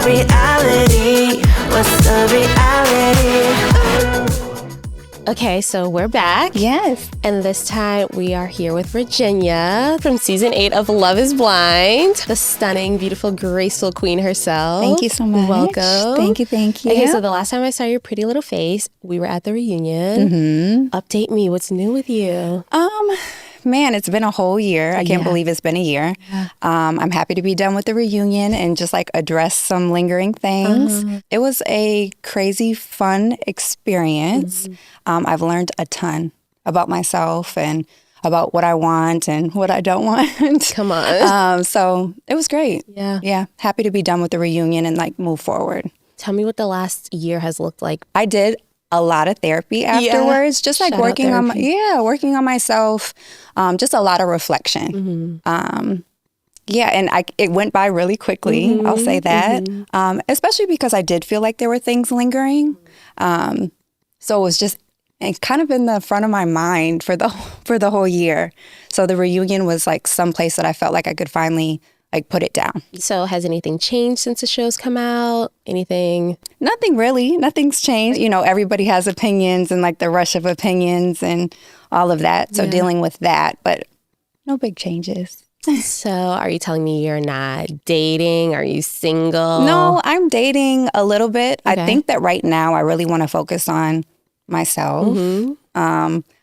reality? What's the reality? Okay, so we're back. Yes. And this time we are here with Virginia from season 8 of Love is Blind, the stunning, beautiful, graceful queen herself. Thank you so much. Welcome. Thank you. Okay, so the last time I saw your pretty little face, we were at the reunion. Update me, what's new with you? Man, it's been a whole year. I can't believe it's been a year. Yeah. I'm happy to be done with the reunion and just like address some lingering things. It was a crazy, fun experience. I've learned a ton about myself and about what I want and what I don't want. Come on. So it was great. Yeah. Yeah. Happy to be done with the reunion and like move forward. Tell me what the last year has looked like. I did a lot of therapy afterwards, just like Shout out working on therapy. working on myself, just a lot of reflection. And it went by really quickly. I'll say that, especially because I did feel like there were things lingering. So it was just kind of in the front of my mind for the whole year. So the reunion was like some place that I felt like I could finally like put it down. So has anything changed since the show's come out? Anything? Nothing really. Nothing's changed. You know, everybody has opinions and like the rush of opinions and all of that. So dealing with that, but no big changes. So are you telling me you're not dating? Are you single? No, I'm dating a little bit. Okay. I think that right now I really want to focus on myself.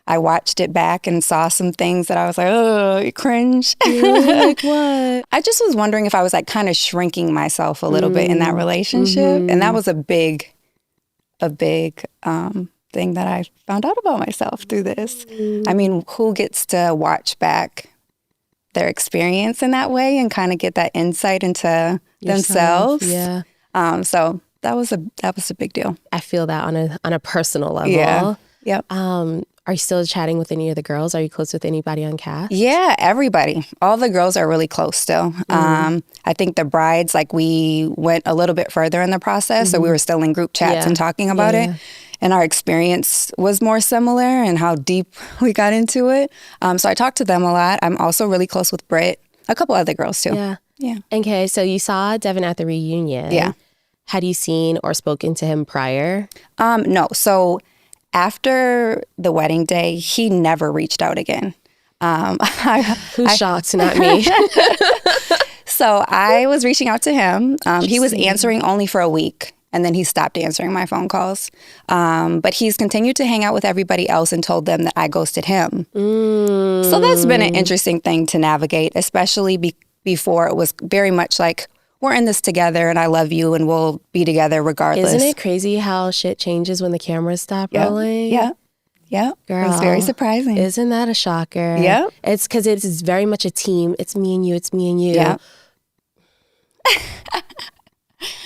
I watched it back and saw some things that I was like, oh, cringe. Like what? I just was wondering if I was like kind of shrinking myself a little bit in that relationship. And that was a big thing that I found out about myself through this. I mean, who gets to watch back their experience in that way and kind of get that insight into themselves? Yeah. So that was a big deal. I feel that on a personal level. Yeah. Yep. Are you still chatting with any of the girls? Are you close with anybody on cast? Yeah, everybody. All the girls are really close still. I think the brides, like we went a little bit further in the process. So we were still in group chats and talking about it. And our experience was more similar and how deep we got into it. So I talked to them a lot. I'm also really close with Britt, a couple other girls too. Yeah. Okay, so you saw Devin at the reunion. Yeah. Had you seen or spoken to him prior? No. So after the wedding day, he never reached out again. Who's shocked, not me. So I was reaching out to him. He was answering only for a week, and then he stopped answering my phone calls. But he's continued to hang out with everybody else and told them that I ghosted him. So that's been an interesting thing to navigate, especially before it was very much like, we're in this together and I love you and we'll be together regardless. Isn't it crazy how shit changes when the cameras stop rolling? Yeah. Girl, it was very surprising. Isn't that a shocker? Yeah. It's because it is very much a team. It's me and you. It's me and you. Yeah.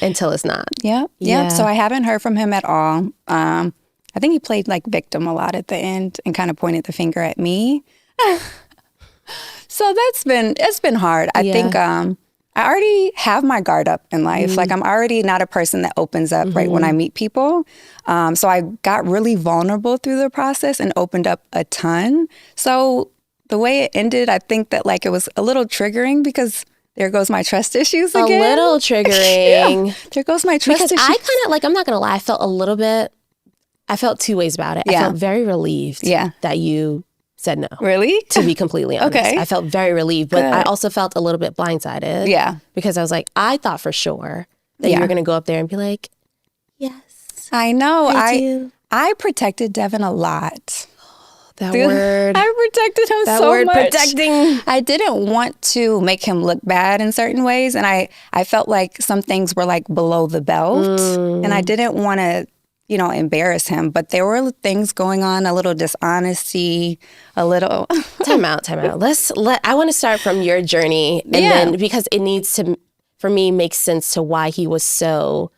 Until it's not. Yeah. So I haven't heard from him at all. I think he played like victim a lot at the end and kind of pointed the finger at me. So it's been hard. I think I already have my guard up in life. Like I'm already not a person that opens up right when I meet people. So I got really vulnerable through the process and opened up a ton. So the way it ended, I think that like it was a little triggering because there goes my trust issues again. A little triggering. There goes my trust issues. Because I kind of like, I'm not going to lie, I felt two ways about it. I felt very relieved that you said no. Really? To be completely honest. Okay. I felt very relieved, but I also felt a little bit blindsided. Yeah. Because I was like, I thought for sure that you were going to go up there and be like, yes. I know. I do. I protected Devin a lot. That word. I protected him that so word much. Protecting. I didn't want to make him look bad in certain ways. And I felt like some things were like below the belt. And I didn't want to, embarrass him. But there were things going on, a little dishonesty, a little... Time out. I want to start from your journey. And then, because it needs to, for me, make sense to why he was so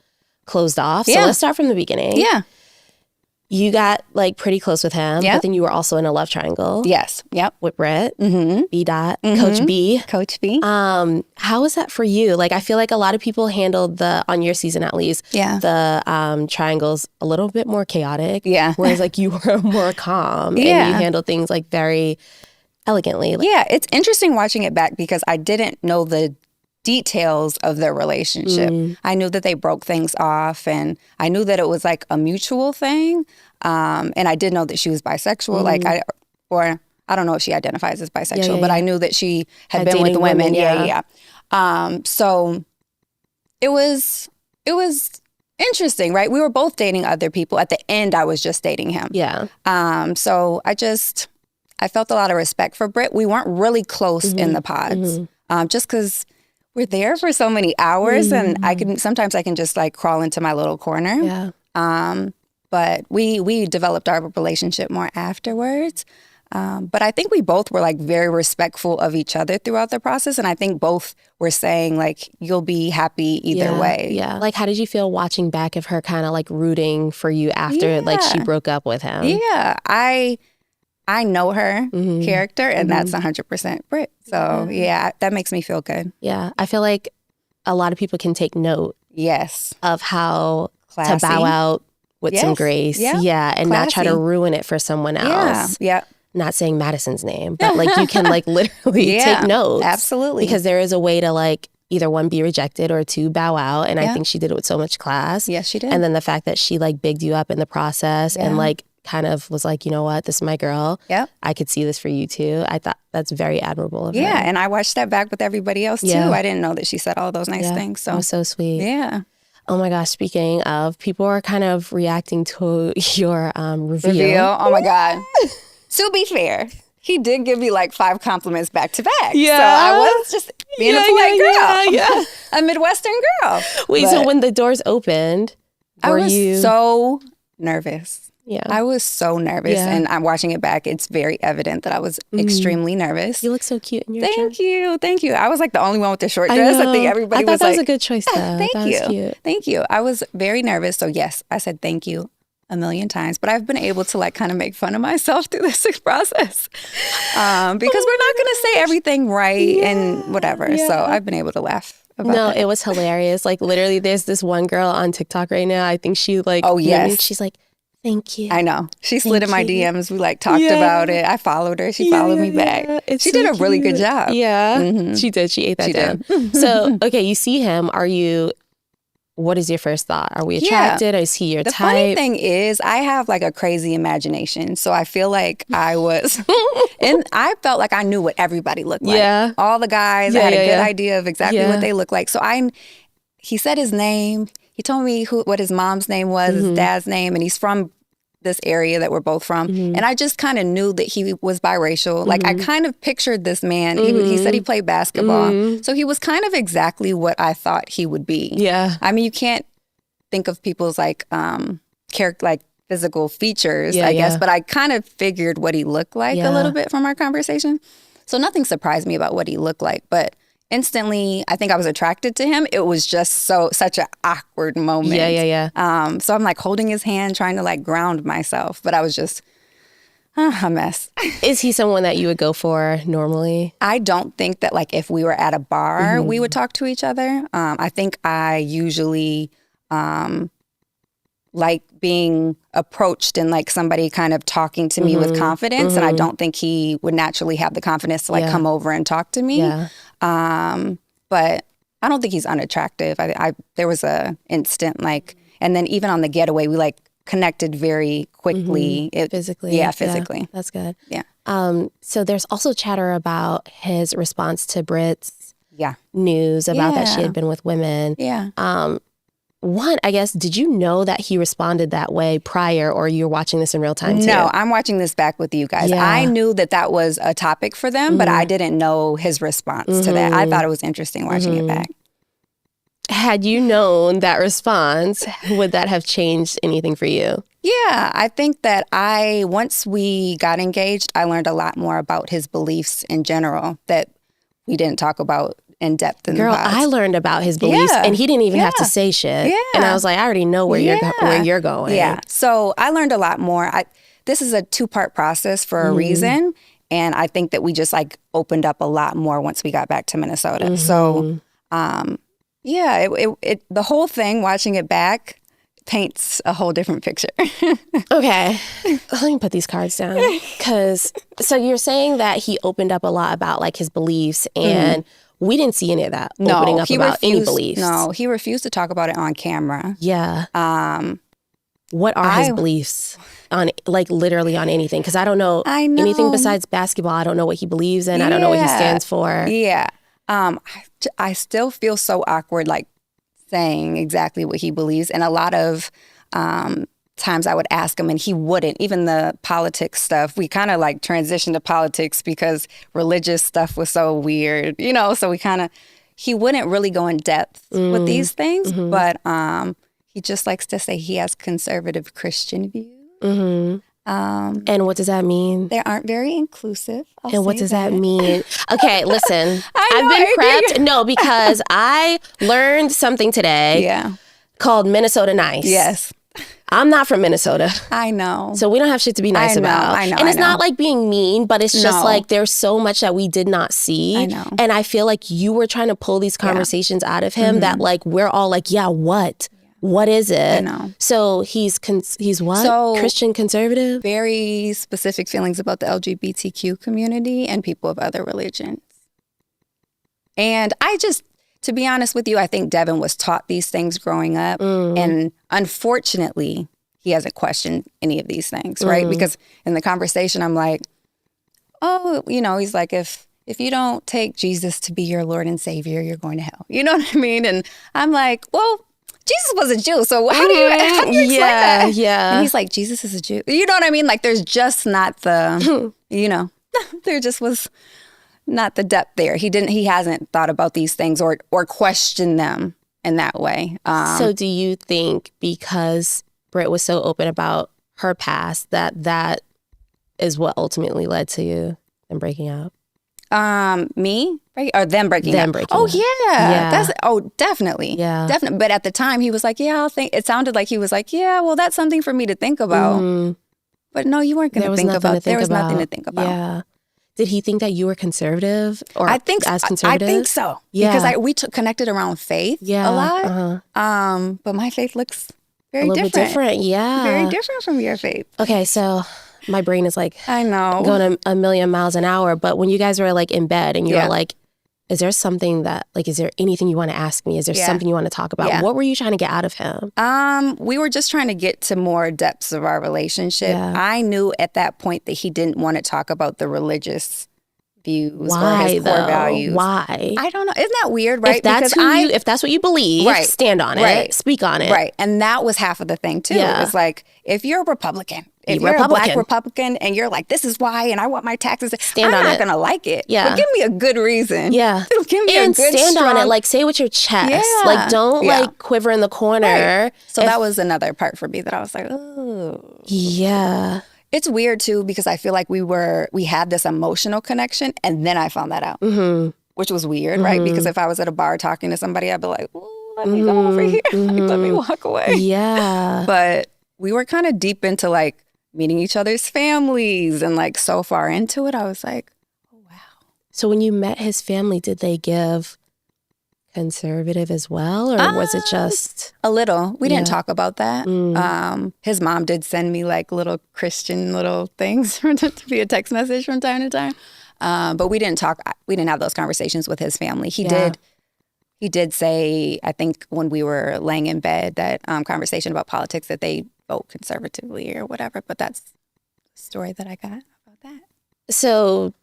closed off. So let's start from the beginning. Yeah. You got like pretty close with him, but then you were also in a love triangle. Yes. Yep. With Brett, B. Dot, Coach B. Coach B. How was that for you? Like, I feel like a lot of people handled on your season at least, the triangles a little bit more chaotic. Yeah. Whereas like you were more calm and you handled things like very elegantly. Yeah. It's interesting watching it back because I didn't know the details of their relationship. I knew that they broke things off, and I knew that it was like a mutual thing. And I did know that she was bisexual. Like I don't know if she identifies as bisexual, but I knew that she had been with women. So it was interesting, right? We were both dating other people. At the end, I was just dating him. Yeah. So I felt a lot of respect for Britt. We weren't really close in the pods, just because we're there for so many hours, and sometimes I can just like crawl into my little corner. Yeah. But we developed our relationship more afterwards. But I think we both were like very respectful of each other throughout the process. And I think both were saying like, you'll be happy either way. Yeah. Like, how did you feel watching back of her kind of like rooting for you after like she broke up with him? Yeah. I know her character, and that's 100% Britt. So yeah, that makes me feel good. Yeah. I feel like a lot of people can take note of how Classy. To bow out with some grace. Yeah. And not try to ruin it for someone else. Yeah. Not saying Madison's name, but like you can like literally take notes. Absolutely. Because there is a way to like either one, be rejected, or two, bow out. And I think she did it with so much class. Yes, she did. And then the fact that she like bigged you up in the process and like kind of was like, you know what, this is my girl. Yeah. I could see this for you too. I thought that's very admirable of her. Yeah. And I watched that back with everybody else too. I didn't know that she said all those nice things. So it was so sweet. Yeah. Oh my gosh, speaking of, people are kind of reacting to your reveal. Oh my God. To be fair, he did give me like 5 compliments back to back. Yeah. So I was just being a polite girl. Yeah. A Midwestern girl. Wait, so when the doors opened, I was so nervous. Yeah. I was so nervous. Yeah. And I'm watching it back. It's very evident that I was extremely nervous. You look so cute in your dress. Thank you. I was like the only one with the short dress. I think everybody was like. I thought that was a good choice though. Thank you. I was very nervous. So yes, I said thank you a million times, but I've been able to like kind of make fun of myself through this process because we're not going to say everything right and whatever. So I've been able to laugh about that. It was hilarious. Like literally there's this one girl on TikTok right now. I think she like, she's like, thank you. I know. She slid in my DMs. We like talked about it. I followed her. She followed me back. She did a really good job. Yeah. She did. She ate that down. So, okay, you see him. What is your first thought? Are we attracted? Is he your type? The funny thing is, I have like a crazy imagination. So I feel like I was, and I felt like I knew what everybody looked like. Yeah. All the guys, I had a good idea of exactly what they look like. So he said his name. He told me what his mom's name was, his dad's name, and he's from this area that we're both from. And I just kind of knew that he was biracial. Like I kind of pictured this man. He said he played basketball. So he was kind of exactly what I thought he would be. Yeah. I mean, you can't think of people's like character, like physical features, I guess, but I kind of figured what he looked like a little bit from our conversation. So nothing surprised me about what he looked like, but instantly, I think I was attracted to him. It was just such an awkward moment. So I'm like holding his hand, trying to like ground myself, but I was just a mess. Is he someone that you would go for normally? I don't think that like if we were at a bar, we would talk to each other. I think I usually like being approached and like somebody kind of talking to me with confidence. And I don't think he would naturally have the confidence to like come over and talk to me. Yeah. But I don't think he's unattractive. There was a instant like, and then even on the getaway, we like connected very quickly. Physically. Yeah, physically. That's good. Yeah. So there's also chatter about his response to Britt's news about that she had been with women. Yeah. One, I guess, did you know that he responded that way prior, or you're watching this in real time too? No, I'm watching this back with you guys. Yeah. I knew that was a topic for them, but I didn't know his response to that. I thought it was interesting watching it back. Had you known that response, would that have changed anything for you? Yeah, I think that once we got engaged, I learned a lot more about his beliefs in general that we didn't talk about in depth in the pods. I learned about his beliefs and he didn't even have to say shit. Yeah. And I was like, I already know where you're going. Yeah. So I learned a lot more. This is a 2-part process for a reason. And I think that we just like opened up a lot more once we got back to Minnesota. So the whole thing, watching it back, paints a whole different picture. Okay. Let me put these cards down. So you're saying that he opened up a lot about like his beliefs and we didn't see any of that opening up about any beliefs. No, he refused to talk about it on camera. Yeah. What are his beliefs on, like, literally on anything? Because I don't know, anything besides basketball. I don't know what he believes in. I don't know what he stands for. Yeah. I still feel so awkward, like, saying exactly what he believes. And a lot of times I would ask him and he wouldn't. Even the politics stuff, we kind of like transitioned to politics because religious stuff was so weird, you know? So he wouldn't really go in depth with these things, but he just likes to say he has conservative Christian views. And what does that mean? They aren't very inclusive. And what does that mean? Okay, listen. I've been prepped. No, because I learned something today called Minnesota Nice. Yes. I'm not from Minnesota. I know. So we don't have shit to be nice about. I know. And it's not like being mean, but it's just like there's so much that we did not see. I know. And I feel like you were trying to pull these conversations out of him that like we're all like, yeah, what? What is it? I know. So he's what? So, Christian conservative? Very specific feelings about the LGBTQ community and people of other religions. And to be honest with you, I think Devin was taught these things growing up. And unfortunately, he hasn't questioned any of these things, right? Because in the conversation, I'm like, oh, you know, he's like, if you don't take Jesus to be your Lord and Savior, you're going to hell. You know what I mean? And I'm like, well, Jesus was a Jew, so how do you explain that? Yeah. And he's like, Jesus is a Jew. You know what I mean? Like, there's just not the, you know, there just was not the depth there. He hasn't thought about these things or questioned them in that way. So do you think because Britt was so open about her past that is what ultimately led to you and breaking up? Me? Or them breaking up? Oh, yeah. Definitely. Yeah. Definitely. But at the time, he was like, yeah, it sounded like he was like, yeah, well, that's something for me to think about. But no, you weren't going to think about it. There was nothing to think about. Yeah. Did he think that you were conservative or as conservative? I think so. Yeah. Because we connected around faith a lot. But my faith looks very different. Bit different, yeah. Very different from your faith. Okay, so my brain is like, I know, going a million miles an hour. But when you guys were like in bed and you were like, is there something that, like, is there anything you want to ask me? Is there something you want to talk about? Yeah. What were you trying to get out of him? We were just trying to get to more depths of our relationship. Yeah. I knew at that point that he didn't want to talk about the religious views or his core values. Why? I don't know. Isn't that weird, right? If that's what you believe, stand on it, speak on it. Right. And that was half of the thing too. Yeah. It was like, if you're a Republican, if you're a black Republican and you're like, this is why, and I want my taxes, I'm not going to like it. Yeah. But give me a good reason. Yeah. Give me a good stand on it. Like, say it with your chest. Yeah. Like, don't like quiver in the corner. Right. So that was another part for me that I was like, oh. Yeah. It's weird too, because I feel like we had this emotional connection and then I found that out, which was weird, right? Because if I was at a bar talking to somebody, I'd be like, let me go over here. Like, let me walk away. Yeah. But we were kind of deep into like meeting each other's families and like so far into it, I was like, oh, wow. So when you met his family, did they give conservative as well, or was it just a little? We didn't talk about that. His mom did send me like little Christian little things to be a text message from time to time, but we didn't talk. We didn't have those conversations with his family. He did say, I think when we were laying in bed, that conversation about politics, that they vote conservatively or whatever. But that's the story that I got about that. So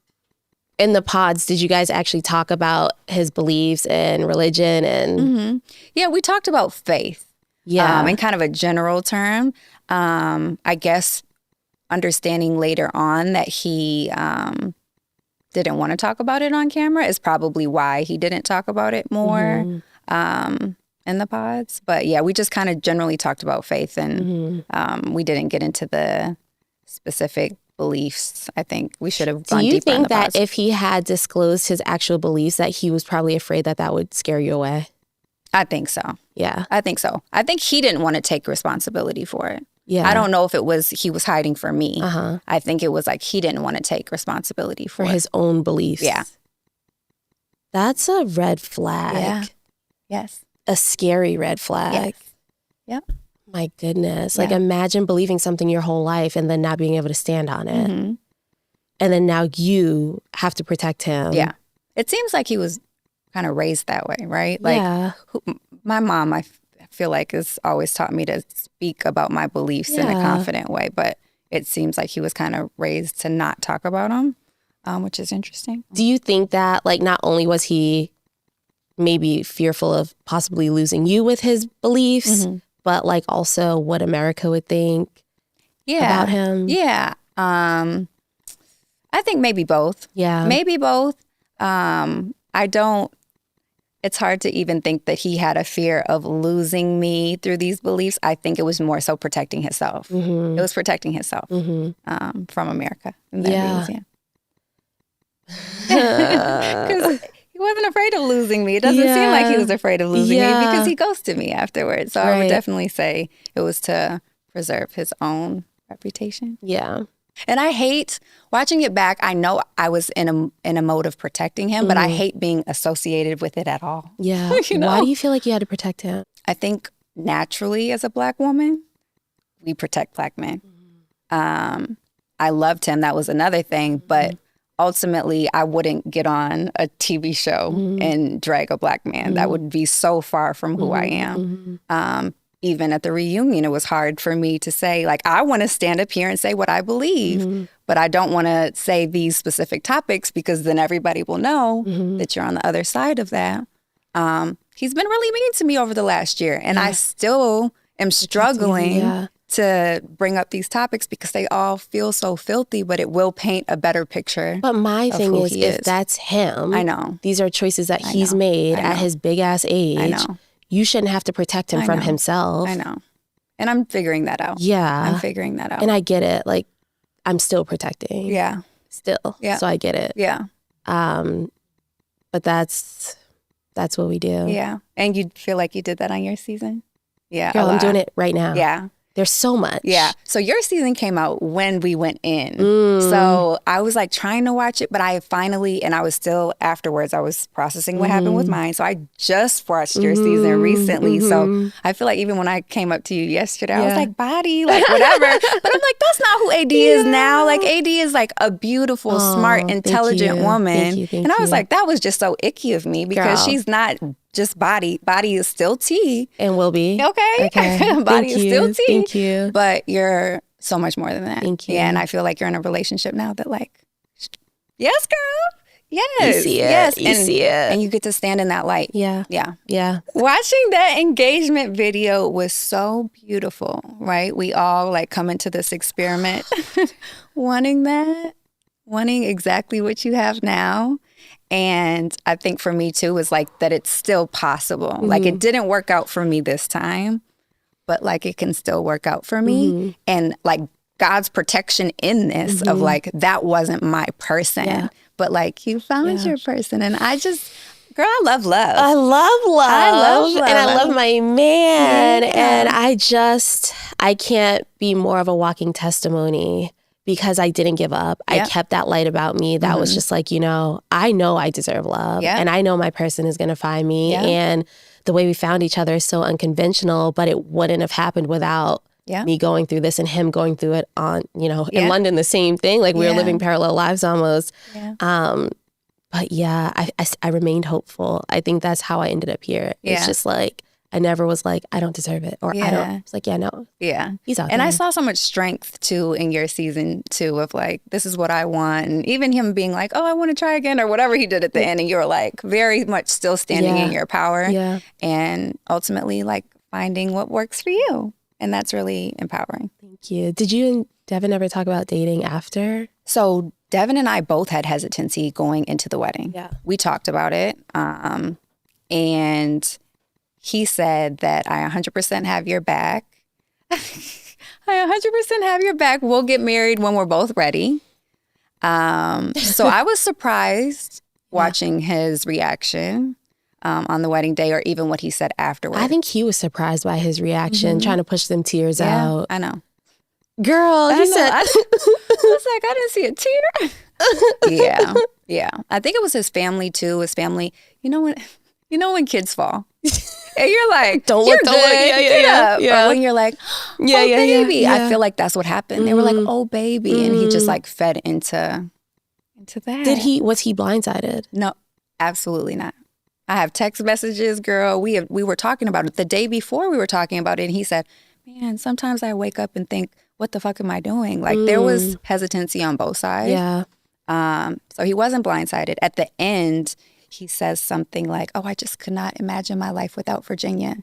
in the pods, did you guys actually talk about his beliefs and religion? And yeah, we talked about faith. Yeah, in kind of a general term. I guess understanding later on that he didn't want to talk about it on camera is probably why he didn't talk about it more in the pods. But yeah, we just kind of generally talked about faith, and we didn't get into the specific beliefs. I think we should have gone deeper. Do you think that pods. If he had disclosed his actual beliefs, that he was probably afraid that would scare you away? I think so. Yeah. I think so. I think he didn't want to take responsibility for it. Yeah. I don't know if it was he was hiding from me. I think it was like he didn't want to take responsibility for his own beliefs. Yeah. That's a red flag. Yeah. Yes. A scary red flag. Yes. Yep. My goodness. Like, imagine believing something your whole life and then not being able to stand on it. And then now you have to protect him. Yeah. It seems like he was kind of raised that way, right? Like my mom, I feel like has always taught me to speak about my beliefs in a confident way, but it seems like he was kind of raised to not talk about them, which is interesting. Do you think that like not only was he maybe fearful of possibly losing you with his beliefs, but like also what America would think about him? Yeah. I think maybe both. Yeah. Maybe both. It's hard to even think that he had a fear of losing me through these beliefs. I think it was more so protecting himself. It was protecting himself from America. And because he wasn't afraid of losing me. It doesn't seem like he was afraid of losing me because he ghosted me afterwards. So I would definitely say it was to preserve his own reputation. Yeah. And I hate watching it back. I know I was in a mode of protecting him, but I hate being associated with it at all. Yeah. Why do you feel like you had to protect him? I think naturally as a Black woman, we protect Black men. I loved him. That was another thing. But ultimately, I wouldn't get on a TV show and drag a Black man. That would be so far from who I am. Even at the reunion, it was hard for me to say, like, I want to stand up here and say what I believe, but I don't want to say these specific topics because then everybody will know that you're on the other side of that. He's been really mean to me over the last year, and I still am struggling to bring up these topics because they all feel so filthy, but it will paint a better picture. But my thing is, if that's him, I know. These are choices that he's made at his big ass age. I know. You shouldn't have to protect him from himself. I know. And I'm figuring that out. Yeah. I'm figuring that out. And I get it. Like, I'm still protecting. Yeah. Still. Yeah. So I get it. Yeah. But that's what we do. Yeah. And you feel like you did that on your season? Yeah. Girl, I'm doing it right now. Yeah. There's so much. Yeah. So your season came out when we went in. So I was like trying to watch it, but I finally, and I was still afterwards, I was processing what happened with mine. So I just watched your season recently. So I feel like even when I came up to you yesterday, I was like, body, like whatever. But I'm like, that's not who AD is now. Like AD is like a beautiful, smart, intelligent woman. Thank you. And I was like, that was just so icky of me because she's not just body. Body is still T. And will be. Okay. Body is still T. Thank you. But you're so much more than that. Thank you. Yeah, and I feel like you're in a relationship now that like, yes, girl. Yes. You see it. Yes. You see it. And you get to stand in that light. Yeah. Yeah. Yeah. Watching that engagement video was so beautiful, right? We all like come into this experiment wanting exactly what you have now. And I think for me too is like that it's still possible. Like it didn't work out for me this time, but like it can still work out for me. And like God's protection in this of like, that wasn't my person, but like you found your person. And I just, girl, I love love. I love love. And I love my man. Yeah. And I can't be more of a walking testimony because I didn't give up. I kept that light about me. That was just like, I know I deserve love. And I know my person is going to find me. And the way we found each other is so unconventional, but it wouldn't have happened without me going through this and him going through it on, in London, the same thing. Like we were living parallel lives almost. But I remained hopeful. I think that's how I ended up here. It's just like, I never was like, I don't deserve it. Or I don't. It's like, no. Yeah. He's out and there. I saw so much strength too in your season too of like, this is what I want. And even him being like, oh, I want to try again or whatever he did at the end. And you were like very much still standing in your power. Yeah. And ultimately like finding what works for you. And that's really empowering. Thank you. Did you and Devin ever talk about dating after? So Devin and I both had hesitancy going into the wedding. Yeah. We talked about it. And he said that I 100% have your back. I 100% have your back. We'll get married when we're both ready. So I was surprised watching his reaction on the wedding day or even what he said afterwards. I think he was surprised by his reaction, trying to push them tears out. I know. Girl, he said... I was like, I didn't see a tear. Yeah. I think it was his family too. His family, you know when kids fall? And you're like, don't look. Yeah. Or when you're like, baby. Yeah. I feel like that's what happened. They were like, oh, baby. And he just like fed into that. Was he blindsided? No, absolutely not. I have text messages, girl. We were talking about it the day before we were talking about it. And he said, man, sometimes I wake up and think, what the fuck am I doing? Like there was hesitancy on both sides. Yeah. So he wasn't blindsided. At the end, he says something like, oh, I just could not imagine my life without Virginia.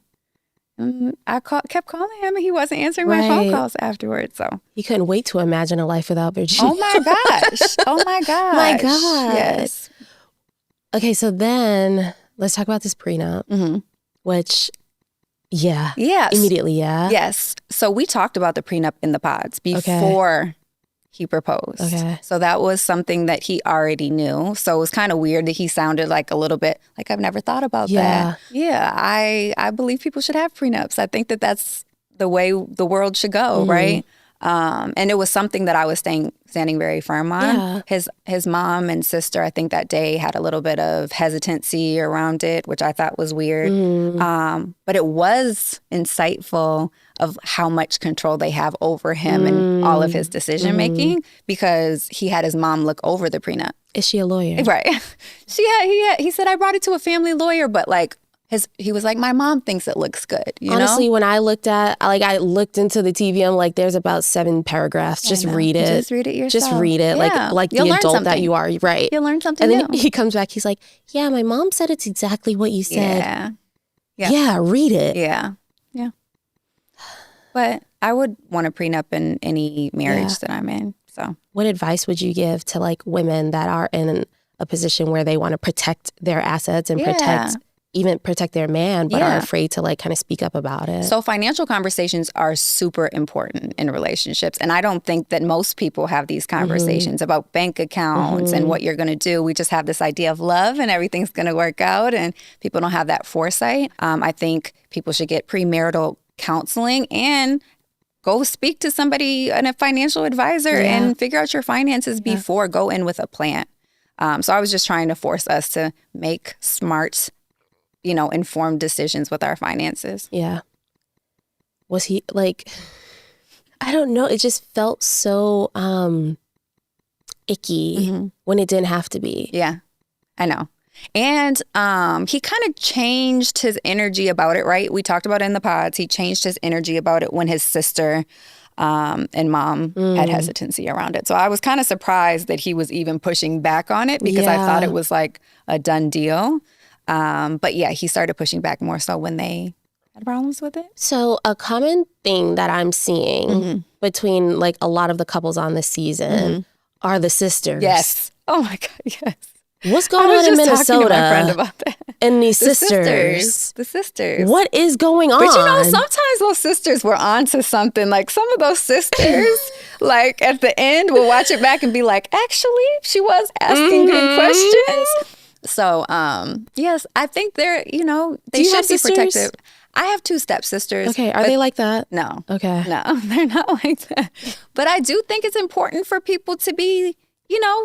I kept calling him and he wasn't answering my phone calls afterwards. So he couldn't wait to imagine a life without Virginia. Oh my gosh. Oh my gosh. My God. Yes. Okay, so then let's talk about this prenup, which, yes. Immediately, yeah. Yes. So we talked about the prenup in the pods before he proposed. Okay. So that was something that he already knew. So it was kind of weird that he sounded like a little bit like, I've never thought about that. Yeah, I believe people should have prenups. I think that that's the way the world should go, right? And it was something that I was standing very firm on. Yeah. His mom and sister, I think that day had a little bit of hesitancy around it, which I thought was weird. But it was insightful of how much control they have over him and all of his decision making, because he had his mom look over the prenup. Is she a lawyer? Right. He said, I brought it to a family lawyer, but like, he was like, my mom thinks it looks good. Honestly, when I looked into the TV, I'm like, there's about 7 paragraphs. Just read it. Just read it yourself. Just read it. Yeah. Like the adult that you are. Right. You'll learn something And then new. he comes back. He's like, yeah, my mom said it's exactly what you said. Yeah. Yeah, read it. Yeah. But I would want a prenup in any marriage that I'm in. So what advice would you give to like women that are in a position where they want to protect their assets and protect their man, but are afraid to like kind of speak up about it? So financial conversations are super important in relationships. And I don't think that most people have these conversations about bank accounts and what you're going to do. We just have this idea of love and everything's going to work out, and people don't have that foresight. I think people should get premarital counseling and go speak to somebody, a financial advisor, and figure out your finances before go in with a plan. So I was just trying to force us to make smart, informed decisions with our finances. Yeah. Was he like, I don't know. It just felt so icky when it didn't have to be. Yeah, I know. And he kind of changed his energy about it, right? We talked about it in the pods. He changed his energy about it when his sister and mom had hesitancy around it. So I was kind of surprised that he was even pushing back on it, because I thought it was like a done deal. But yeah, he started pushing back more so when they had problems with it. So a common thing that I'm seeing between like a lot of the couples on this season are the sisters. Yes. Oh my God, yes. What's going on in Minnesota? Talking to my friend about that. And these sisters. The sisters. What is going on? But sometimes those sisters were onto something. Like some of those sisters, like at the end, we'll watch it back and be like, actually, she was asking good questions. So, yes, I think they're, they should be protective. I have 2 stepsisters. Okay, are they like that? No. Okay. No, they're not like that. But I do think it's important for people to be,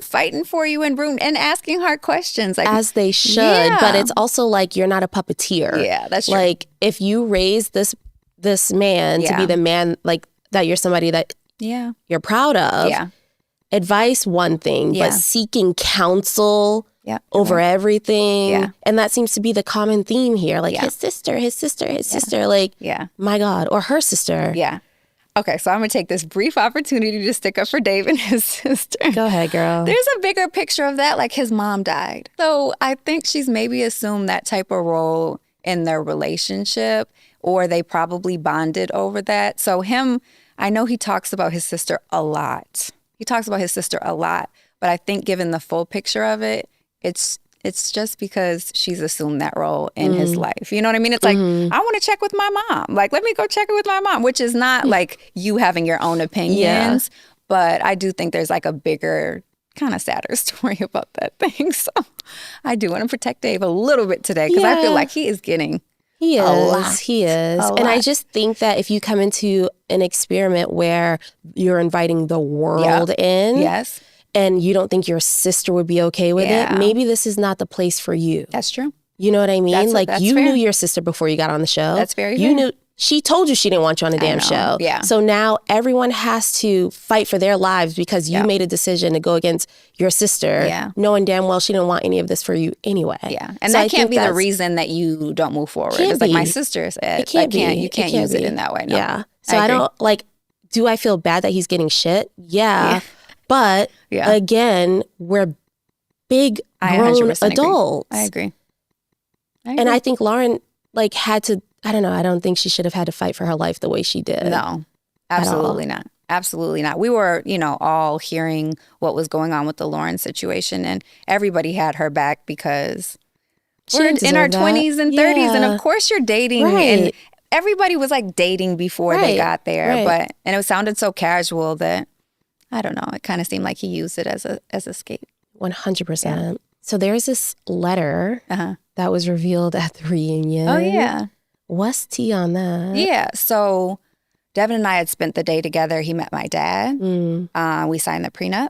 fighting for you and asking hard questions. Like, as they should, but it's also like you're not a puppeteer. Yeah, that's true. Like if you raise this man to be the man, like that you're somebody that you're proud of. Yeah. Advice, one thing, but seeking counsel over everything. Yeah. And that seems to be the common theme here. Like his sister, like, my God, or her sister. Yeah. Okay, so I'm going to take this brief opportunity to stick up for Dave and his sister. Go ahead, girl. There's a bigger picture of that, like his mom died. So I think she's maybe assumed that type of role in their relationship, or they probably bonded over that. So I know he talks about his sister a lot. But I think given the full picture of it, it's just because she's assumed that role in his life. You know what I mean? It's like, I want to check with my mom. Like, let me go check it with my mom, which is not like you having your own opinions. But I do think there's like a bigger, kind of sadder story about that thing. So I do want to protect Dave a little bit today, because I feel like he is getting a lot. He is. And I just think that if you come into an experiment where you're inviting the world in. And you don't think your sister would be okay with it, maybe this is not the place for you. That's true. You know what I mean? That's you fair. knew your sister before you got on the show. That's very You fair. knew. She told you she didn't want you on the damn show. Yeah. So now everyone has to fight for their lives because you made a decision to go against your sister, knowing damn well she didn't want any of this for you anyway. Yeah. And so that can't be the reason that you don't move forward. It's like my sister said. You can't use it in that way. No. Yeah. So I don't, do I feel bad that he's getting shit? Yeah. But again, we're big grown adults. I agree. And I think Lauren had to, I don't know, I don't think she should have had to fight for her life the way she did. No, absolutely not. Absolutely not. We were, all hearing what was going on with the Lauren situation, and everybody had her back because we're in our 20s and 30s, and of course you're dating, and everybody was dating before they got there, and it sounded so casual that, I don't know, it kind of seemed like he used it as escape. 100%. Yeah. So there's this letter that was revealed at the reunion. Oh, yeah. What's tea on that? Yeah. So Devin and I had spent the day together. He met my dad. We signed the prenup.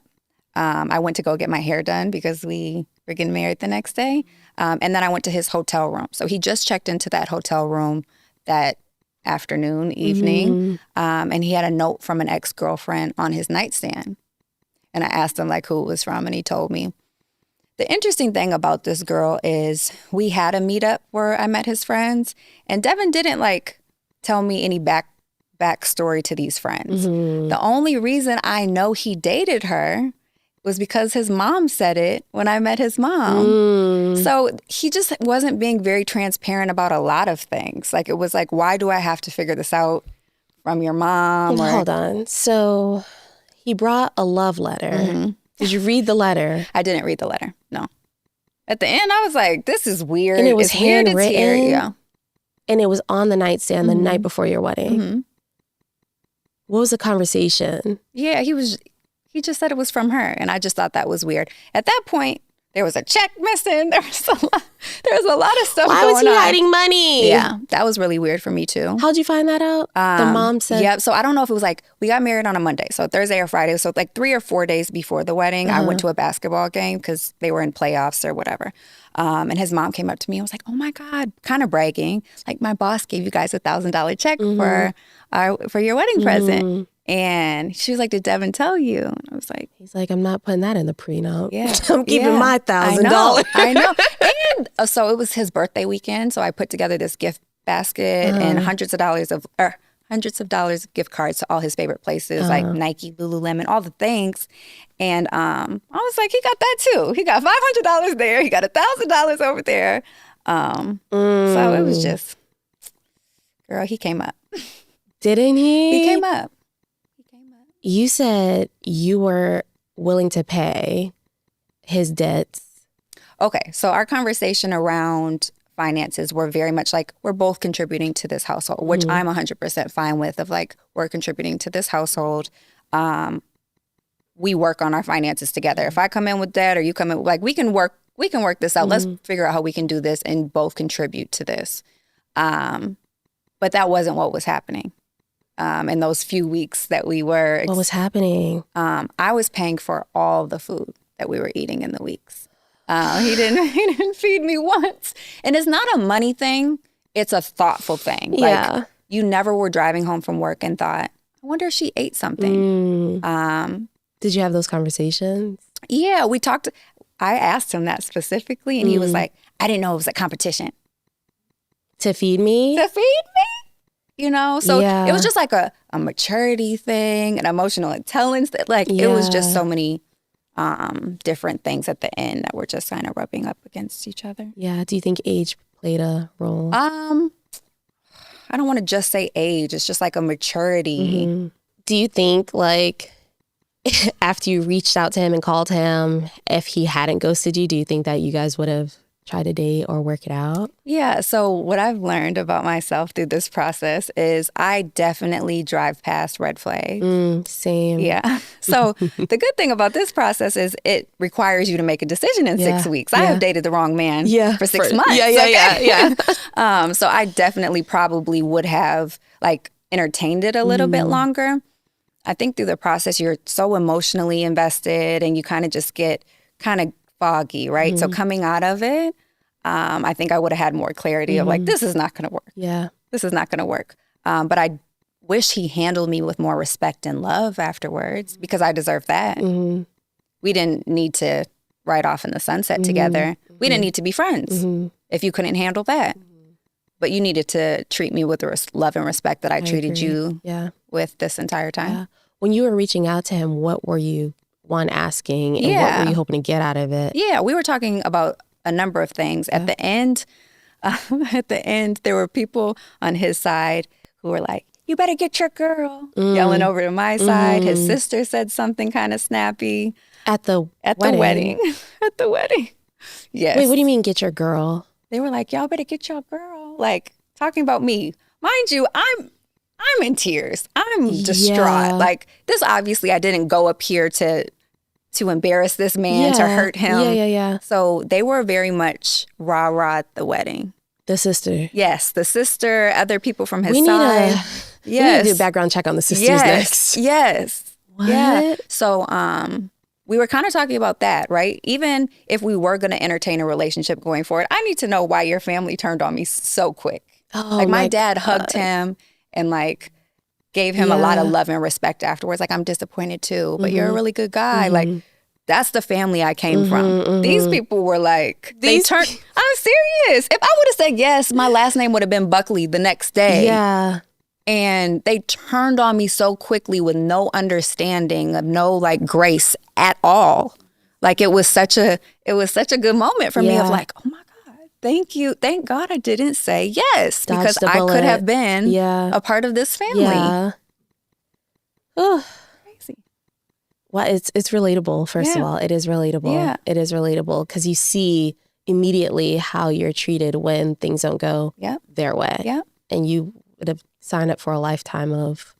I went to go get my hair done because we were getting married the next day. And then I went to his hotel room. So he just checked into that hotel room that evening. And he had a note from an ex-girlfriend on his nightstand. And I asked him who it was from, and he told me. The interesting thing about this girl is we had a meetup where I met his friends, and Devin didn't tell me any backstory to these friends. The only reason I know he dated her was because his mom said it when I met his mom. So he just wasn't being very transparent about a lot of things. It was why do I have to figure this out from your mom? Hold on. So he brought a love letter. Did you read the letter? I didn't read the letter, no. At the end, I was like, this is weird. And it was handwritten? Yeah. And it was on the nightstand the night before your wedding? What was the conversation? Yeah, he just said it was from her, and I just thought that was weird. At that point, there was a check missing. There was a lot of stuff going on. Why was he hiding money? Yeah, that was really weird for me too. How'd you find that out? The mom said? Yeah, so I don't know if it was we got married on a Monday, so Thursday or Friday. So 3 or 4 days before the wedding, I went to a basketball game because they were in playoffs or whatever. And his mom came up to me and was like, oh my God, kind of bragging. My boss gave you guys $1,000 check for your wedding present. And she was like, did Devin tell you? And I was like... He's like, I'm not putting that in the prenup. Yeah. I'm keeping my $1,000. I know. And so it was his birthday weekend. So I put together this gift basket and hundreds of dollars of gift cards to all his favorite places, like Nike, Lululemon, all the things. And I was like, he got that too. He got $500 there. He got $1,000 over there. So it was just, girl, he came up. Didn't he? He came up. You said you were willing to pay his debts. Okay, so our conversation around finances were very much we're both contributing to this household, which I'm 100% fine with, of we're contributing to this household. We work on our finances together. If I come in with debt or you come in, we can work this out. Let's figure out how we can do this and both contribute to this. But that wasn't what was happening. In those few weeks that we were... What was happening? I was paying for all the food that we were eating in the weeks. He didn't feed me once. And it's not a money thing. It's a thoughtful thing. Yeah. You never were driving home from work and thought, I wonder if she ate something. Did you have those conversations? Yeah, we talked. I asked him that specifically, and he was like, I didn't know it was a competition. To feed me? To feed me? So it was just a maturity thing, an emotional intelligence. It was just so many different things at the end that were just kind of rubbing up against each other. Yeah. Do you think age played a role? I don't want to just say age. It's just a maturity. Do you think after you reached out to him and called him, if he hadn't ghosted you, do you think that you guys would have tried to date or work it out? Yeah. So what I've learned about myself through this process is I definitely drive past red flags. Same. Yeah. So the good thing about this process is it requires you to make a decision in 6 weeks. I have dated the wrong man for 6 months. Yeah. So I definitely probably would have entertained it a little bit longer. I think through the process, you're so emotionally invested and you kind of just get kind of foggy, right? So coming out of it, I think I would have had more clarity of like, this is not going to work. Yeah. This is not going to work. But I wish he handled me with more respect and love afterwards because I deserve that. Mm-hmm. We didn't need to ride off in the sunset together. We didn't need to be friends if you couldn't handle that. But you needed to treat me with the love and respect that I treated agree. you with this entire time. Yeah. When you were reaching out to him, what were you, asking and what were you hoping to get out of it? Yeah, we were talking about a number of things. At the end, there were people on his side who were like, you better get your girl, yelling over to my side. His sister said something kind of snappy. At the wedding. At the wedding. Yes. Wait, what do you mean get your girl? They were like, y'all better get your girl. Like, talking about me. Mind you, I'm in tears. I'm distraught. Yeah. Like, this obviously, I didn't go up here to embarrass this man, to hurt him. Yeah. So they were very much rah-rah at the wedding. The sister. Yes, the sister, other people from his we side. We need to do a background check on the sisters next. Yes. What? Yeah. So we were kind of talking about that, right? Even if we were going to entertain a relationship going forward, I need to know why your family turned on me so quick. Oh, like my dad hugged him and like gave him a lot of love and respect afterwards. Like, I'm disappointed too, but you're a really good guy. Like, that's the family I came from. These people were like, I'm serious. If I would have said yes, my last name would have been Buckley the next day. Yeah. And they turned on me so quickly with no understanding, of no like grace at all. Like, it was such a good moment for me of like, oh my God, thank you. Thank God I didn't say yes, because I could have been a part of this family. Yeah. Oh. Crazy. Well, it's relatable, first of all. It is relatable. Yeah. It is relatable because you see immediately how you're treated when things don't go their way. Yeah. And you would have signed up for a lifetime of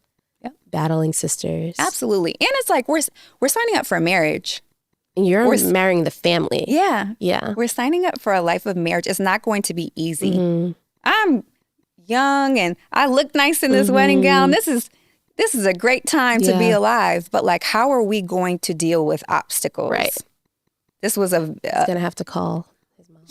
battling sisters. Absolutely. And it's like we're signing up for a marriage. And you're marrying the family. Yeah. Yeah. We're signing up for a life of marriage. It's not going to be easy. I'm young and I look nice in this wedding gown. This is a great time to be alive. But like, how are we going to deal with obstacles? Right. This was He's going to have to call his mom.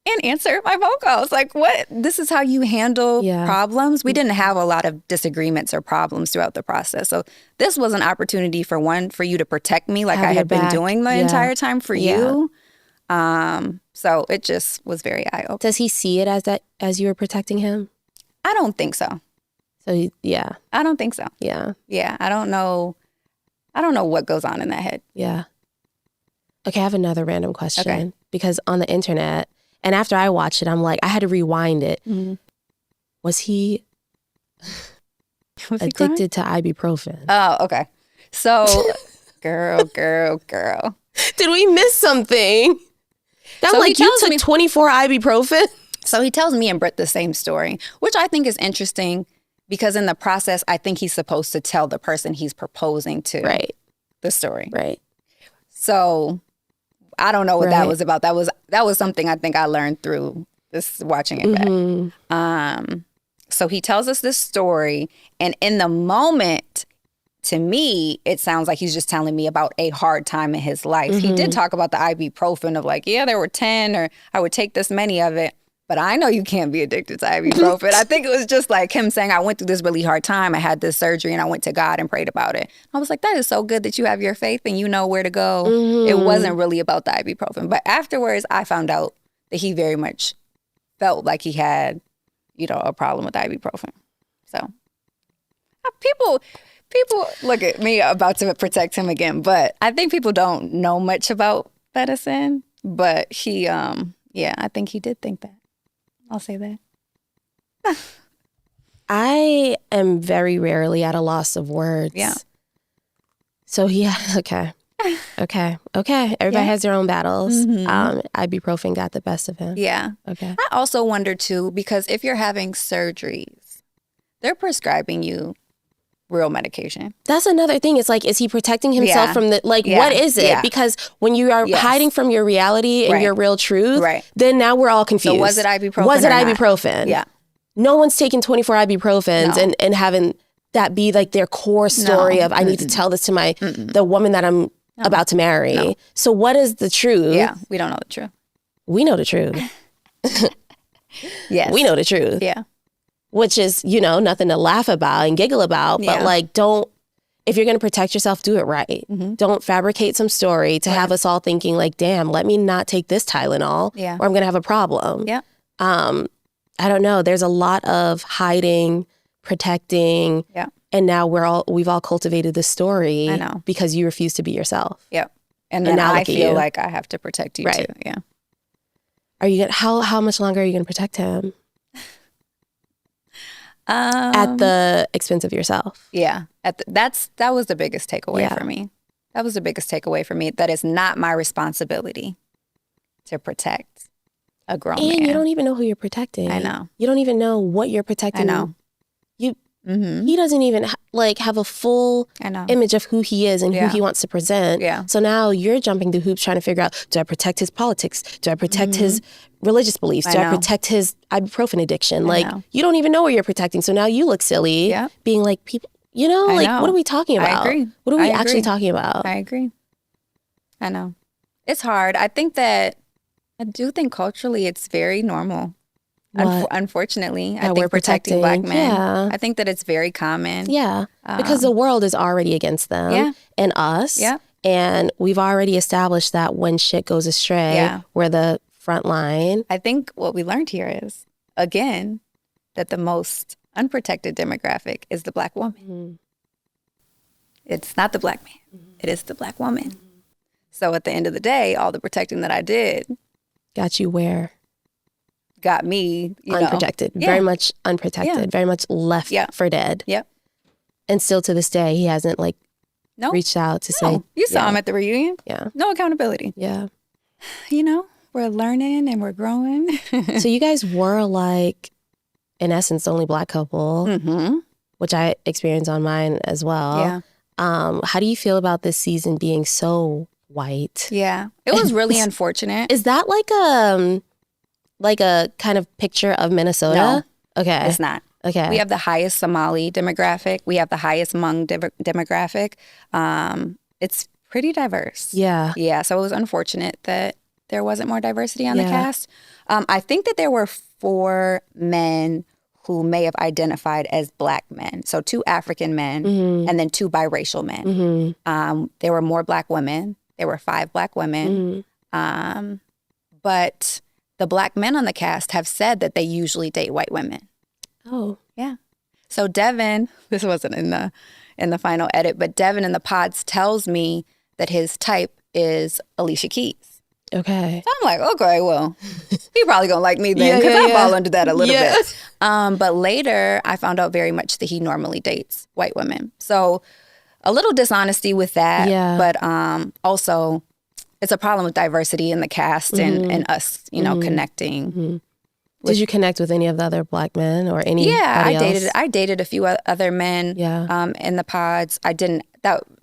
And answer my phone calls. Like, what? This is how you handle problems. We didn't have a lot of disagreements or problems throughout the process. So this was an opportunity for you to protect me like I had been doing the entire time for you. So it just was very eye-opening. Does he see it as you were protecting him? I don't think so. So, I don't think so. Yeah. Yeah. I don't know what goes on in that head. Yeah. Okay, I have another random question. Because on the internet, and after I watched it, I'm like, I had to rewind it. Was he addicted to ibuprofen? Oh, okay. So, girl. Did we miss something? You took 24 ibuprofen? So he tells me and Britt the same story, which I think is interesting because in the process, I think he's supposed to tell the person he's proposing to the story. Right. So I don't know what that was about. That was something I think I learned through this watching it back. So he tells us this story, and in the moment, to me, it sounds like he's just telling me about a hard time in his life. He did talk about the ibuprofen of like, there were 10 or I would take this many of it. But I know you can't be addicted to ibuprofen. I think it was just like him saying, I went through this really hard time. I had this surgery and I went to God and prayed about it. I was like, that is so good that you have your faith and you know where to go. It wasn't really about the ibuprofen. But afterwards, I found out that he very much felt like he had, a problem with ibuprofen. So people look at me about to protect him again. But I think people don't know much about medicine. But he, I think he did think that. I'll say that. I am very rarely at a loss of words. Yeah. So okay. Everybody has their own battles. Ibuprofen got the best of him. Yeah. Okay. I also wonder too, because if you're having surgeries, they're prescribing you real medication. That's another thing. It's like, is he protecting himself from what is it? Because when you are hiding from your reality and your real truth, then now we're all confused. So was it ibuprofen? Yeah. No one's taking 24 ibuprofens and having that be like their core story of, I need to tell this to the woman that I'm about to marry. So what is the truth? Yeah, we don't know the truth. We know the truth. Yes. We know the truth. Yeah. Which is, nothing to laugh about and giggle about. But like, if you're going to protect yourself, do it right. Don't fabricate some story to have us all thinking like, damn, let me not take this Tylenol or I'm going to have a problem. Yeah. I don't know. There's a lot of hiding, protecting. Yeah. And now we've all cultivated this story. I know. Because you refuse to be yourself. Yep. And then now I feel like I have to protect you too. Yeah. Are you how much longer are you going to protect him? At the expense of yourself. Yeah. That was the biggest takeaway for me. That was the biggest takeaway for me. That is not my responsibility to protect a grown man. And you don't even know who you're protecting. I know. You don't even know what you're protecting. I know. He doesn't even have a full image of who he is and who he wants to present. Yeah. So now you're jumping through hoops trying to figure out, do I protect his politics? Do I protect his religious beliefs? Do I protect his ibuprofen addiction? You don't even know what you're protecting. So now you look silly being like, people, what are we talking about? I agree. What are we actually talking about? I agree. I know. It's hard. I do think culturally it's very normal. Unfortunately, I think protecting Black men. Yeah. I think that it's very common. Yeah, because the world is already against them and us. Yeah. And we've already established that when shit goes astray, we're the front line. I think what we learned here is, again, that the most unprotected demographic is the Black woman. It's not the Black man. It is the Black woman. So at the end of the day, all the protecting that I did got you where? Got me, unprotected, very much unprotected, very much left for dead. Yep. And still to this day, he hasn't reached out to say. You saw him at the reunion. Yeah. No accountability. Yeah. We're learning and we're growing. So you guys were in essence, the only Black couple, which I experienced on mine as well. Yeah. How do you feel about this season being so white? Yeah. It was really unfortunate. Is that like a kind of picture of Minnesota? No. Okay. It's not. Okay. We have the highest Somali demographic. We have the highest Hmong demographic. It's pretty diverse. Yeah. Yeah. So it was unfortunate that there wasn't more diversity on the cast. I think that there were 4 men who may have identified as Black men. So 2 African men and then 2 biracial men. There were more Black women. There were 5 Black women. But the Black men on the cast have said that they usually date white women. Oh. Yeah. So Devin, this wasn't in the final edit, but Devin in the pods tells me that his type is Alicia Keys. Okay. So I'm like, okay, well, he probably gonna like me then because I fall under that a little bit. But later I found out very much that he normally dates white women. So a little dishonesty with that. Yeah. But also it's a problem with diversity in the cast and us, connecting. Did you connect with any of the other Black men or any? Yeah, I dated a few other men in the pods. I didn't.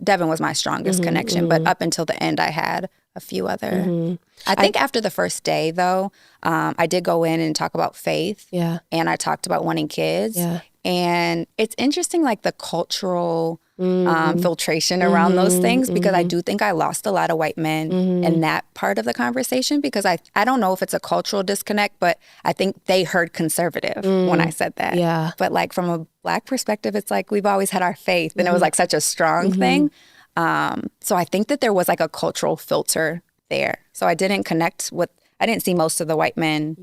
Devin was my strongest connection, but up until the end, I had a few other. I think after the first day, though, I did go in and talk about faith. Yeah, and I talked about wanting kids. Yeah, and it's interesting, the cultural filtration around those things, because I do think I lost a lot of white men in that part of the conversation, because I don't know if it's a cultural disconnect, but I think they heard conservative when I said that. Yeah. But from a Black perspective, it's we've always had our faith, and it was such a strong thing. So I think that there was a cultural filter there. So I didn't I didn't see most of the white men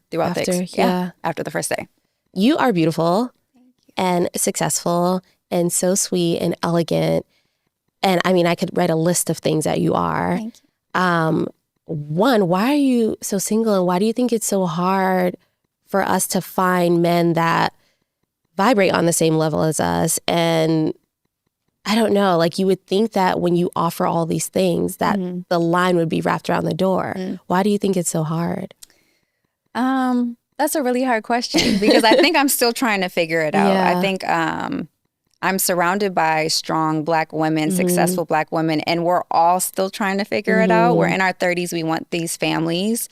throughout after the first day. You are beautiful and successful and so sweet and elegant. And I mean, I could write a list of things that you are. Thank you. One, why are you so single, and why do you think it's so hard for us to find men that vibrate on the same level as us? And I don't know, you would think that when you offer all these things that the line would be wrapped around the door. Why do you think it's so hard? That's a really hard question, because I think I'm still trying to figure it out. I think I'm surrounded by strong Black women, successful Black women, and we're all still trying to figure it out. We're in our 30s. We want these families,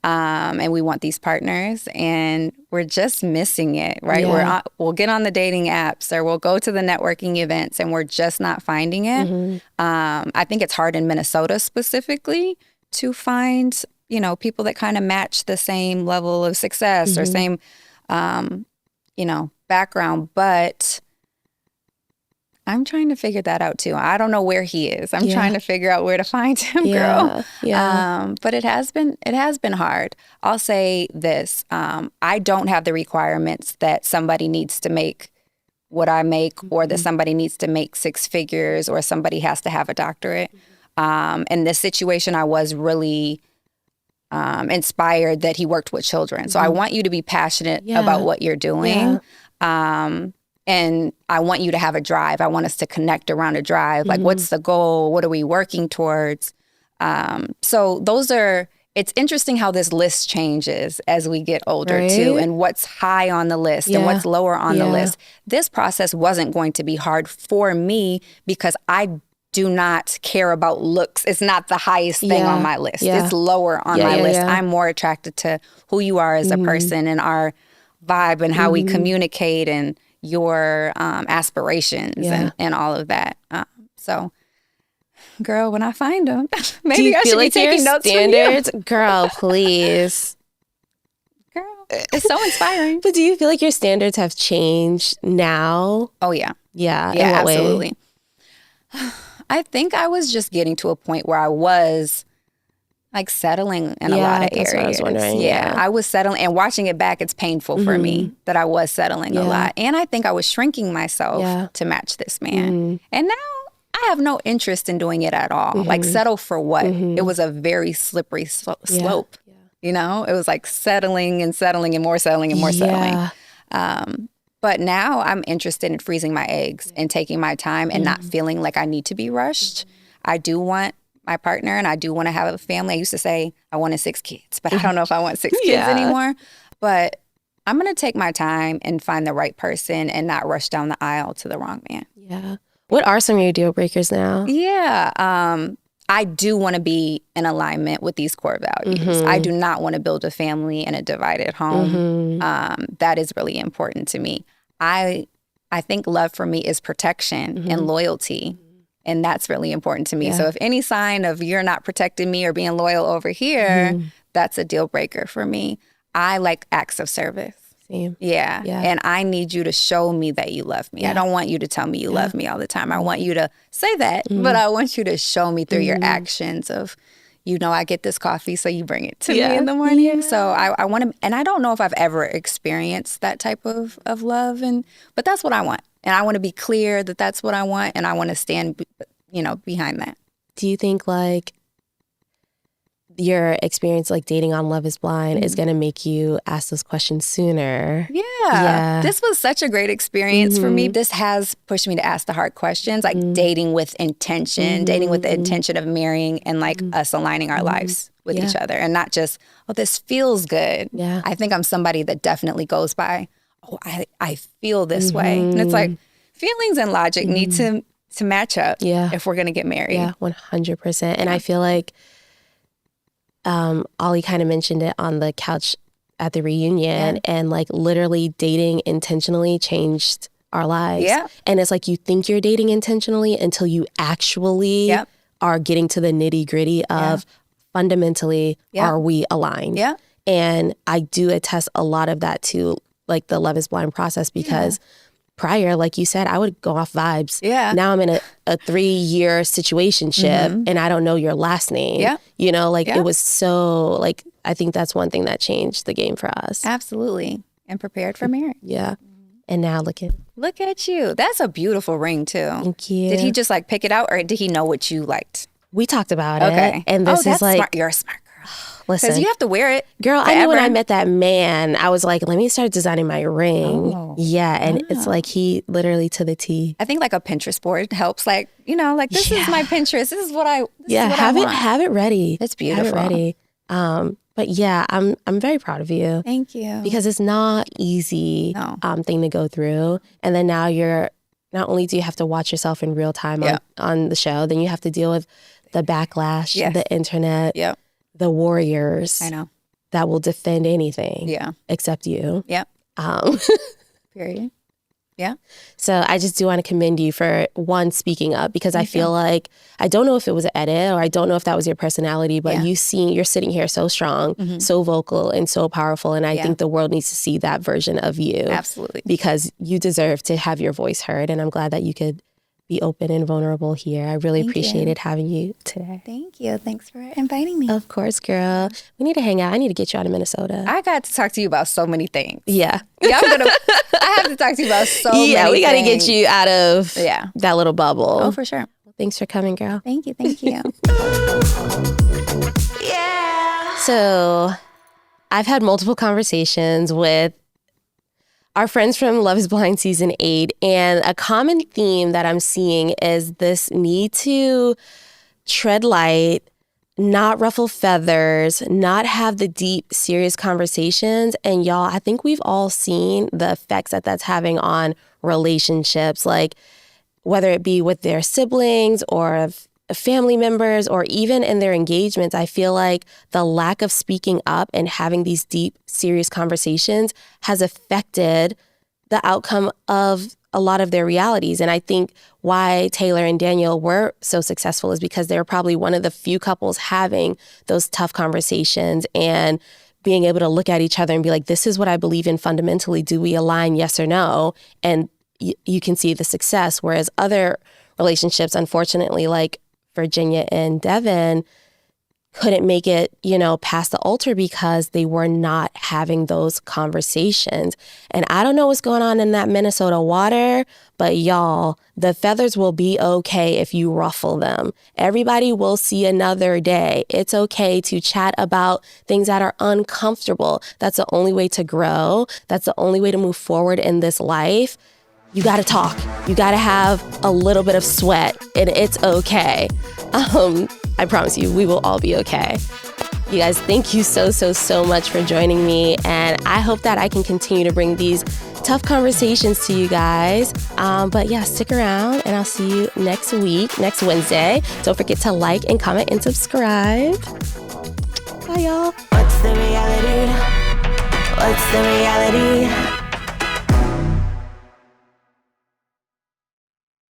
and we want these partners, and we're just missing it, right? Yeah. We'll get on the dating apps, or we'll go to the networking events, and we're just not finding it. I think it's hard in Minnesota specifically to find you know, people that kind of match the same level of success or same, you know, background. But I'm trying to figure that out too. I don't know where he is. I'm trying to figure out where to find him, girl. Yeah. But it has been hard. I'll say this. I don't have the requirements that somebody needs to make what I make or that somebody needs to make 6 figures or somebody has to have a doctorate. In this situation, I was really inspired that he worked with children. So I want you to be passionate about what you're doing. And I want you to have a drive. I want us to connect around a drive. Like, what's the goal? What are we working towards? So it's interesting how this list changes as we get older too, and what's high on the list and what's lower on the list. This process wasn't going to be hard for me because I do not care about looks. It's not the highest thing on my list. It's lower on my list. I'm more attracted to who you are as a person and our vibe and how we communicate and your aspirations and all of that. So, girl, when I find them, maybe I should be taking notes standards? from you. Girl, please. Girl, it's so inspiring. But do you feel like your standards have changed now? Oh, yeah. Yeah. Yeah, in what absolutely. Way? I think I was just getting to a point where I was like settling in a lot of areas. What I was wondering. Yeah, I was settling, and watching it back, it's painful for me that I was settling a lot. And I think I was shrinking myself to match this man. And now I have no interest in doing it at all. Like, settle for what? It was a very slippery slope. You know, it was like settling and settling and more settling and more settling. But now I'm interested in freezing my eggs and taking my time and not feeling like I need to be rushed. I do want my partner and I do want to have a family. I used to say I wanted 6 kids, but I don't know if I want 6 kids anymore. But I'm going to take my time and find the right person and not rush down the aisle to the wrong man. Yeah. What are some of your deal breakers now? Yeah. I do want to be in alignment with these core values. I do not want to build a family in a divided home. That is really important to me. I think love for me is protection and loyalty. And that's really important to me. So if any sign of you're not protecting me or being loyal over here, that's a deal breaker for me. I like acts of service. Same. Yeah. And I need you to show me that you love me. I don't want you to tell me you love me all the time. I want you to say that, but I want you to show me through your actions of, you know, I get this coffee, so you bring it to me in the morning. So I want to, and I don't know if I've ever experienced that type of love, but that's what I want. And I want to be clear that that's what I want, and I want to stand, you know, behind that. Do you think like your experience like dating on Love is Blind is going to make you ask those questions sooner? Yeah. This was such a great experience for me. This has pushed me to ask the hard questions, like dating with intention, dating with the intention of marrying and like us aligning our lives with each other and not just, oh, this feels good. Yeah. I think I'm somebody that definitely goes by, oh, I feel this way. And it's like feelings and logic need to match up if we're going to get married. Yeah, 100%. And I feel like Ollie kind of mentioned it on the couch at the reunion and like literally dating intentionally changed our lives. Yeah. And it's like you think you're dating intentionally until you actually are getting to the nitty gritty of fundamentally, are we aligned? Yeah. And I do attest a lot of that to like the Love is Blind process because prior, like you said, I would go off vibes. Yeah. Now I'm in a 3-year situationship and I don't know your last name. Yeah. You know, like it was so like, I think that's one thing that changed the game for us. Absolutely. And prepared for marriage. Yeah. And now look at you. That's a beautiful ring too. Thank you. Did he just like pick it out or did he know what you liked? We talked about it. And this is like, smart. You're a smart girl. Listen, because you have to wear it. Girl, I knew when I met that man, I was like, let me start designing my ring. Oh. Yeah. And it's like he literally to the T. I think like a Pinterest board helps. Like, you know, like this is my Pinterest. This is what I have it ready. It's beautiful. Have it ready. But yeah, I'm very proud of you. Thank you. Because it's not easy thing to go through. And then now not only do you have to watch yourself in real time on the show, then you have to deal with the backlash, the internet, the warriors. I know. That will defend anything except you. Yep. Period. Yeah. So I just do want to commend you for, one, speaking up, because I feel like, I don't know if it was an edit or I don't know if that was your personality, but you're sitting here so strong, so vocal and so powerful. And I think the world needs to see that version of you. Absolutely. Because you deserve to have your voice heard. And I'm glad that you could be open and vulnerable here. I really appreciated having you today. Thank you. Thanks for inviting me. Of course, girl. We need to hang out. I need to get you out of Minnesota. I got to talk to you about so many things. Yeah. I have to talk to you about so many things. Yeah, we got to get you out of that little bubble. Oh, for sure. Thanks for coming, girl. Thank you. Thank you. So I've had multiple conversations with our friends from Love is Blind Season 8, and a common theme that I'm seeing is this need to tread light, not ruffle feathers, not have the deep, serious conversations. And y'all, I think we've all seen the effects that that's having on relationships, like whether it be with their siblings or family members or even in their engagements. I feel like the lack of speaking up and having these deep, serious conversations has affected the outcome of a lot of their realities. And I think why Taylor and Daniel were so successful is because they were probably one of the few couples having those tough conversations and being able to look at each other and be like, this is what I believe in fundamentally. Do we align, yes or no? And you can see the success. Whereas other relationships, unfortunately, like Virginia and Devin, couldn't make it, past the altar because they were not having those conversations. And I don't know what's going on in that Minnesota water, but y'all, the feathers will be okay if you ruffle them. Everybody will see another day. It's okay to chat about things that are uncomfortable. That's the only way to grow. That's the only way to move forward in this life. You got to talk. You got to have a little bit of sweat, and it's okay. I promise you, we will all be okay. You guys, thank you so much for joining me. And I hope that I can continue to bring these tough conversations to you guys. But yeah, stick around and I'll see you next week, next Wednesday. Don't forget to like and comment and subscribe. Bye, y'all. What's the reality? What's the reality?